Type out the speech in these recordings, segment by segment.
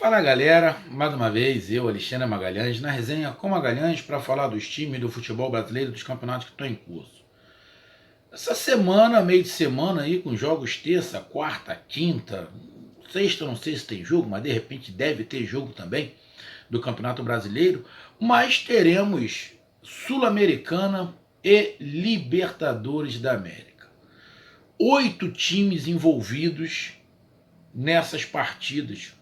Fala galera, mais uma vez eu, Alexandre Magalhães, na resenha com Magalhães para falar dos times do futebol brasileiro, dos campeonatos que estão em curso. Essa semana, meio de semana aí, com jogos terça, quarta, quinta, sexta, não sei se tem jogo, mas de repente deve ter jogo também do Campeonato Brasileiro, mas teremos Sul-Americana e Libertadores da América. 8 times envolvidos nessas partidas.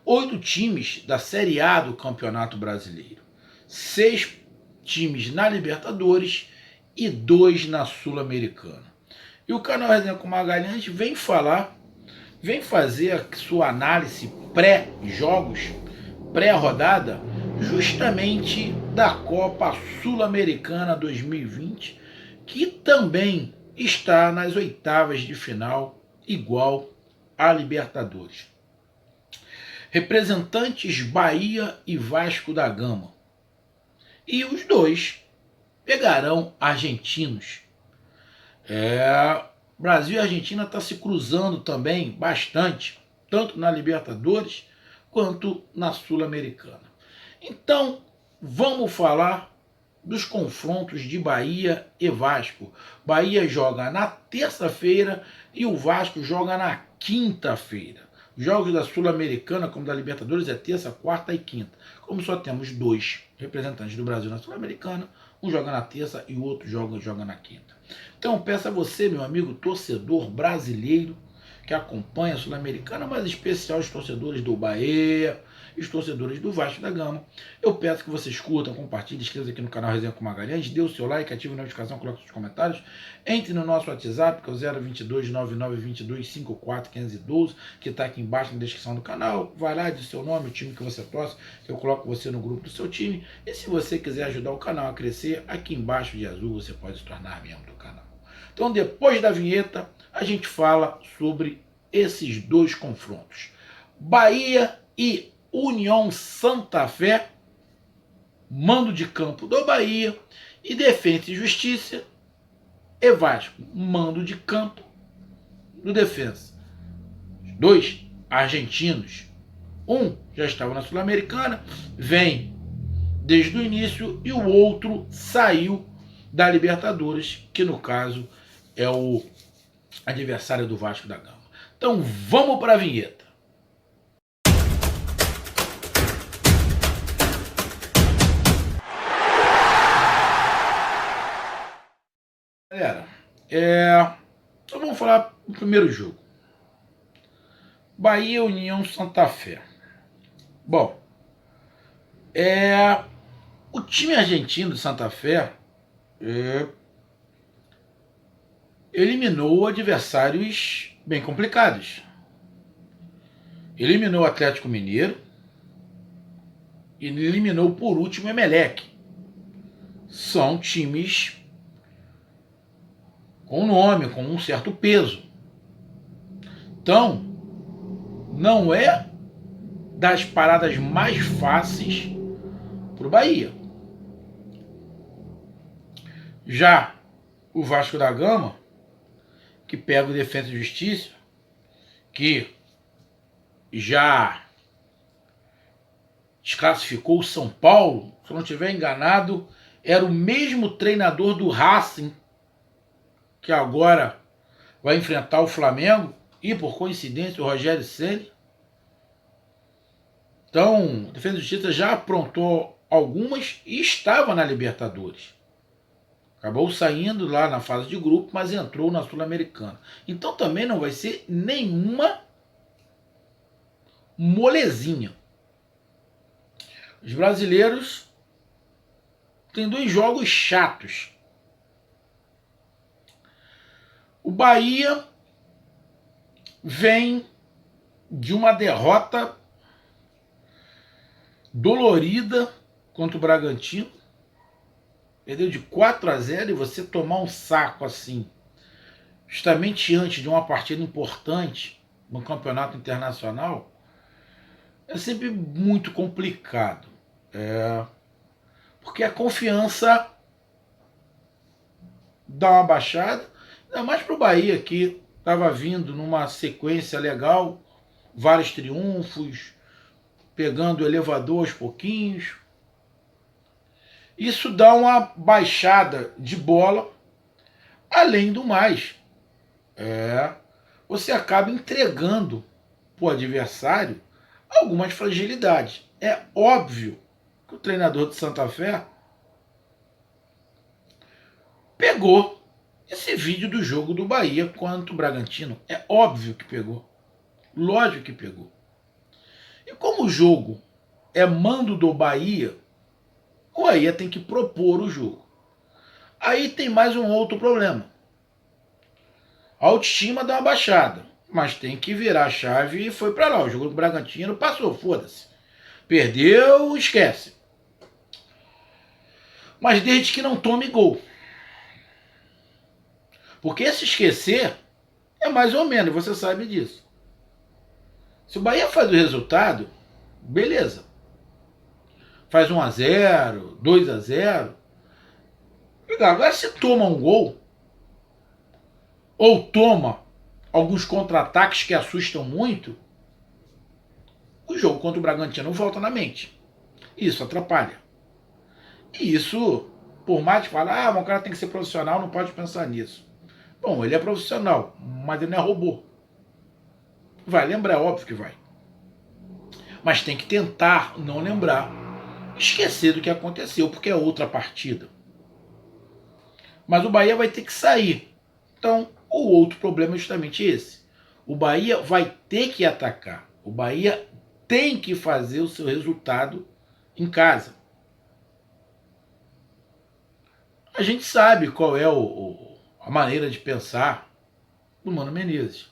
8 times da Série A do Campeonato Brasileiro, 6 times na Libertadores e 2 na Sul-Americana. E o canal Resenha com Magalhães vem fazer a sua análise pré-jogos, pré-rodada, justamente da Copa Sul-Americana 2020, que também está nas oitavas de final, igual a Libertadores. Representantes Bahia e Vasco da Gama. E os dois pegarão argentinos. Brasil e Argentina estão se cruzando também bastante, tanto na Libertadores quanto na Sul-Americana. Então, vamos falar dos confrontos de Bahia e Vasco. Bahia joga na terça-feira e o Vasco joga na quinta-feira. Jogos da Sul-Americana, como da Libertadores, é terça, quarta e quinta. Como só temos 2 representantes do Brasil na Sul-Americana, um joga na terça e o outro joga na quinta. Então peço a você, meu amigo torcedor brasileiro, que acompanha a Sul-Americana, mas em especial os torcedores do Bahia, os torcedores do Vasco da Gama, eu peço que vocês curtam, compartilhem, inscrevam aqui no canal Resenha com Magalhães, dê o seu like, ative a notificação, coloque os comentários, entre no nosso WhatsApp, que é o 022 9922 54 512, que está aqui embaixo na descrição do canal. Vai lá, diz seu nome, o time que você torce, que eu coloco você no grupo do seu time. E se você quiser ajudar o canal a crescer, aqui embaixo de azul você pode se tornar membro do canal. Então, depois da vinheta, a gente fala sobre esses 2 confrontos. Bahia e União Santa Fé, mando de campo do Bahia, e Defensa e Justiça e Vasco, mando de campo do Defensa. Os 2 argentinos. Um já estava na Sul-Americana, vem desde o início, e o outro saiu da Libertadores, que no caso é o adversário do Vasco da Gama. Então vamos para a vinheta. Galera, então vamos falar do primeiro jogo. Bahia União Santa Fé. Bom, o time argentino de Santa Fé eliminou adversários bem complicados. Eliminou o Atlético Mineiro e eliminou por último o Emelec. São times com nome, com um certo peso. Então, não é das paradas mais fáceis para o Bahia. Já o Vasco da Gama, que pega o Defensa e Justiça, que já desclassificou o São Paulo, se eu não estiver enganado, era o mesmo treinador do Racing, que agora vai enfrentar o Flamengo, e por coincidência o Rogério Ceni. Então, a Defesa e Justiça já aprontou algumas e estava na Libertadores. Acabou saindo lá na fase de grupo, mas entrou na Sul-Americana. Então também não vai ser nenhuma molezinha. Os brasileiros têm 2 jogos chatos. O Bahia vem de uma derrota dolorida contra o Bragantino. Perdeu de 4-0 e você tomar um saco assim, justamente antes de uma partida importante no campeonato internacional, é sempre muito complicado. Porque a confiança dá uma baixada, ainda mais para o Bahia, que estava vindo numa sequência legal, vários triunfos, pegando o elevador aos pouquinhos. Isso dá uma baixada de bola. Além do mais, você acaba entregando para o adversário algumas fragilidades. É óbvio que o treinador de Santa Fé pegou esse vídeo do jogo do Bahia contra o Bragantino. É óbvio que pegou. Lógico que pegou. E como o jogo é mando do Bahia, o Bahia tem que propor o jogo. Aí tem mais um outro problema. A autoestima dá uma baixada, mas tem que virar a chave e foi para lá. O jogo do Bragantino passou, foda-se. Perdeu, esquece. Mas desde que não tome gol. Porque se esquecer é mais ou menos, você sabe disso. Se o Bahia faz o resultado, beleza. Faz 1-0, 2-0. Agora se toma um gol, ou toma alguns contra-ataques que assustam muito, o jogo contra o Bragantino volta na mente. Isso atrapalha. E isso, por mais que fale, o cara tem que ser profissional, não pode pensar nisso. Bom, ele é profissional, mas ele não é robô. Vai lembrar, é óbvio que vai. Mas tem que tentar não lembrar, esquecer do que aconteceu, porque é outra partida. Mas o Bahia vai ter que sair. Então, o outro problema é justamente esse. O Bahia vai ter que atacar. O Bahia tem que fazer o seu resultado em casa. A gente sabe qual é a maneira de pensar do Mano Menezes.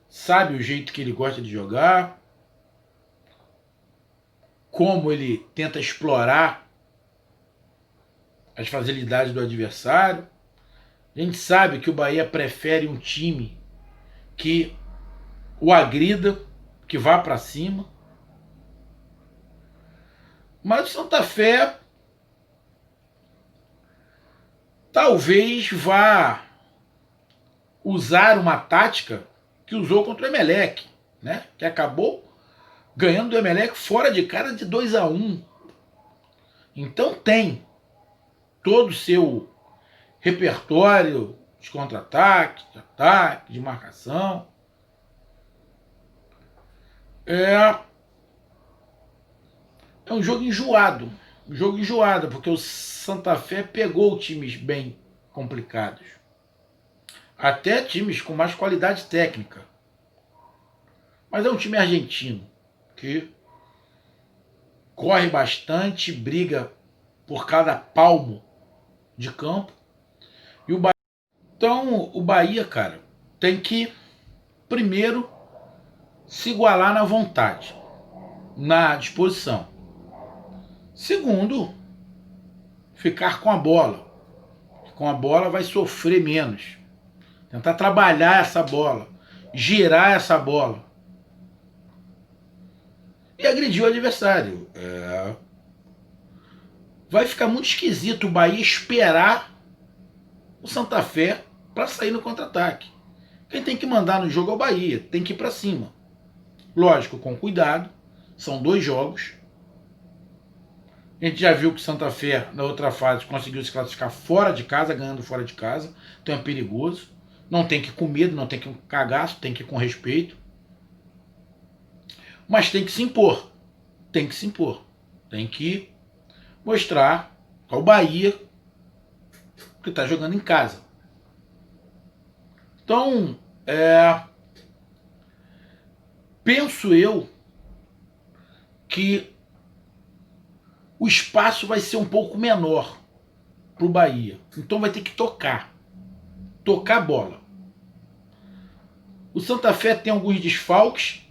Sabe o jeito que ele gosta de jogar, como ele tenta explorar as facilidades do adversário. A gente sabe que o Bahia prefere um time que o agrida, que vá para cima. Mas o Santa Fé talvez vá usar uma tática que usou contra o Emelec, né? Que acabou ganhando do Emelec fora de casa de 2-1. Então tem todo o seu repertório de contra-ataque, de ataque, de marcação. É um jogo enjoado. Um jogo enjoado, porque o Santa Fé pegou times bem complicados. Até times com mais qualidade técnica. Mas é um time argentino que corre bastante, briga por cada palmo de campo. E o Bahia... Então, o Bahia, cara, tem que primeiro se igualar na vontade, na disposição. Segundo, ficar com a bola. Com a bola vai sofrer menos. Tentar trabalhar essa bola, girar essa bola. E agredir o adversário. Vai ficar muito esquisito o Bahia esperar o Santa Fé para sair no contra-ataque. Quem tem que mandar no jogo é o Bahia, tem que ir para cima. Lógico, com cuidado, são 2 jogos. A gente já viu que o Santa Fé, na outra fase, conseguiu se classificar fora de casa, ganhando fora de casa, então é perigoso. Não tem que ir com medo, não tem que ir com cagaço, tem que ir com respeito. Mas tem que se impor. Tem que se impor. Tem que mostrar ao Bahia que está jogando em casa. Então, penso eu que o espaço vai ser um pouco menor para o Bahia. Então vai ter que tocar a bola. O Santa Fé tem alguns desfalques.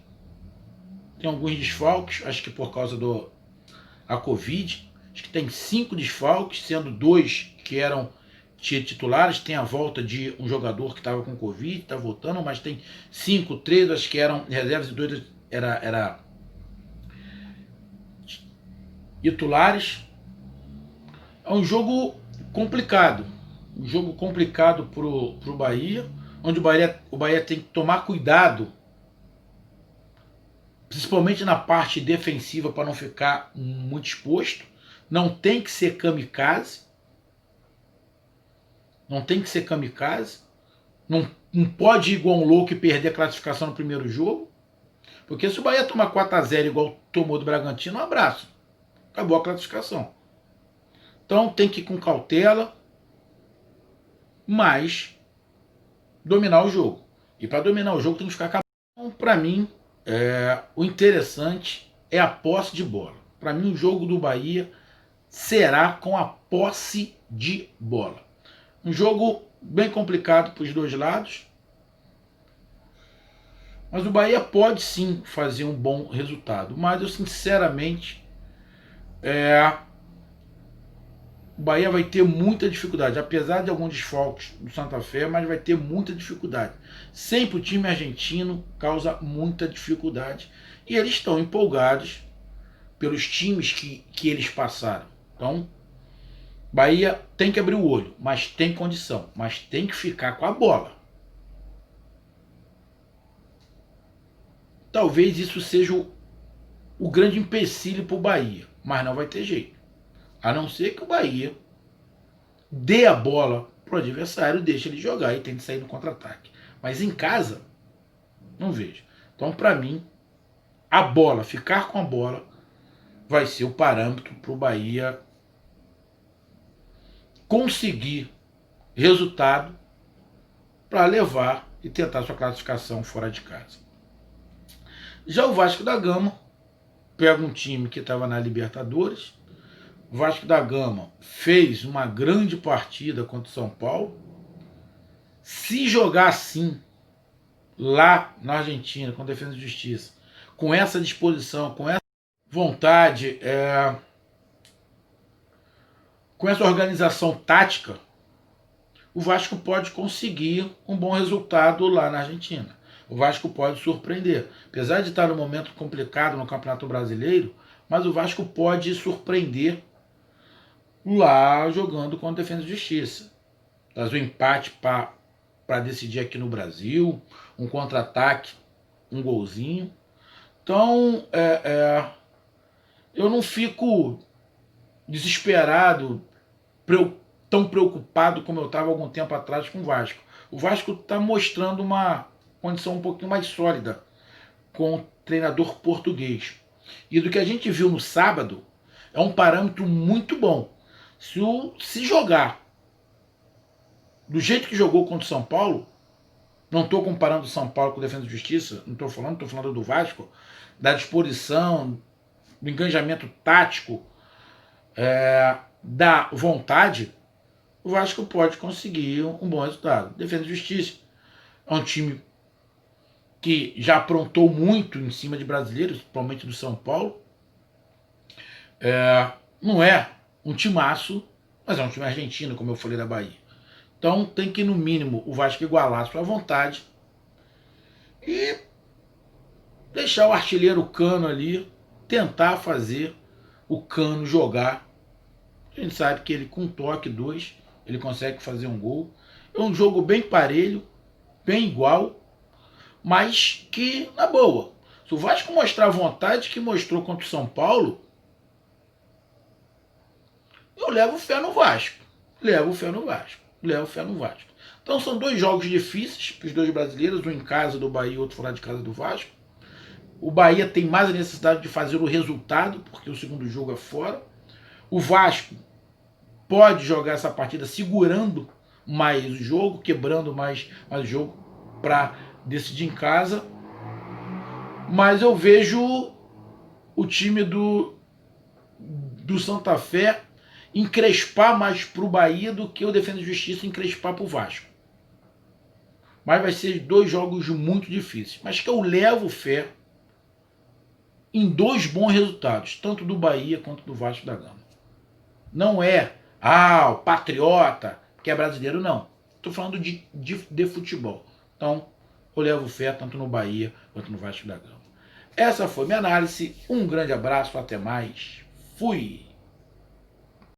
Acho que por causa da Covid. Acho que tem 5 desfalques, sendo 2 que eram titulares. Tem a volta de um jogador que estava com Covid, está voltando, mas tem 5, 3, acho que eram reservas e 2 era titulares. É um jogo complicado. Um jogo complicado pro Bahia, onde o Bahia tem que tomar cuidado principalmente na parte defensiva, para não ficar muito exposto. Não tem que ser kamikaze. Não tem que ser kamikaze. Não pode ir igual um louco e perder a classificação no primeiro jogo. Porque se o Bahia tomar 4-0 igual tomou do Bragantino, um abraço. Acabou a classificação. Então tem que ir com cautela, mas dominar o jogo. E para dominar o jogo tem que ficar acabado. Então, para mim, o interessante é a posse de bola. Para mim, o jogo do Bahia será com a posse de bola. Um jogo bem complicado para os dois lados. Mas o Bahia pode sim fazer um bom resultado. Mas eu sinceramente, o Bahia vai ter muita dificuldade. Apesar de alguns desfalques do Santa Fé, mas vai ter muita dificuldade. Sempre o time argentino causa muita dificuldade. E eles estão empolgados pelos times que eles passaram. Então, Bahia tem que abrir o olho, mas tem condição. Mas tem que ficar com a bola. Talvez isso seja o grande empecilho para o Bahia, mas não vai ter jeito. A não ser que o Bahia dê a bola para o adversário, deixe ele jogar e tente sair no contra-ataque. Mas em casa, não vejo. Então, para mim, a bola, ficar com a bola, vai ser o parâmetro para o Bahia conseguir resultado para levar e tentar sua classificação fora de casa. Já o Vasco da Gama pega um time que estava na Libertadores. O Vasco da Gama fez uma grande partida contra o São Paulo. Se jogar assim, lá na Argentina, com a Defesa e Justiça, com essa disposição, com essa vontade, com essa organização tática, o Vasco pode conseguir um bom resultado lá na Argentina. O Vasco pode surpreender. Apesar de estar num momento complicado no Campeonato Brasileiro, mas o Vasco pode surpreender lá jogando com a Defesa e Justiça. Trazer um empate para decidir aqui no Brasil, um contra-ataque, um golzinho. Então, eu não fico desesperado, tão preocupado como eu estava algum tempo atrás com o Vasco. O Vasco está mostrando uma condição um pouquinho mais sólida com o treinador português. E do que a gente viu no sábado, é um parâmetro muito bom. Se jogar do jeito que jogou contra o São Paulo, não estou comparando o São Paulo com o Defesa e Justiça, não estou falando do Vasco, da disposição, do engajamento tático, da vontade, o Vasco pode conseguir um bom resultado. Defesa e Justiça é um time que já aprontou muito em cima de brasileiros, principalmente do São Paulo. Não é um timaço, mas é um time argentino, como eu falei, da Bahia. Então tem que, no mínimo, o Vasco igualar a sua vontade e deixar o artilheiro Cano ali tentar fazer o Cano jogar. A gente sabe que ele, com um toque, 2, ele consegue fazer um gol. É um jogo bem parelho, bem igual, mas que, na boa, se o Vasco mostrar a vontade que mostrou contra o São Paulo, eu levo fé no Vasco. Levo fé no Vasco. Então são 2 jogos difíceis para os 2 brasileiros, um em casa do Bahia e outro fora de casa do Vasco. O Bahia tem mais a necessidade de fazer o resultado, porque o segundo jogo é fora. O Vasco pode jogar essa partida segurando mais o jogo, quebrando mais o jogo para decidir em casa. Mas eu vejo o time do Santa Fé encrespar mais para o Bahia do que o Defesa e Justiça encrespar para o Vasco. Mas vai ser 2 jogos muito difíceis. Mas que eu levo fé em 2 bons resultados, tanto do Bahia quanto do Vasco da Gama. Não é, o patriota, que é brasileiro, não. Estou falando de futebol. Então, eu levo fé tanto no Bahia quanto no Vasco da Gama. Essa foi minha análise. Um grande abraço, até mais. Fui!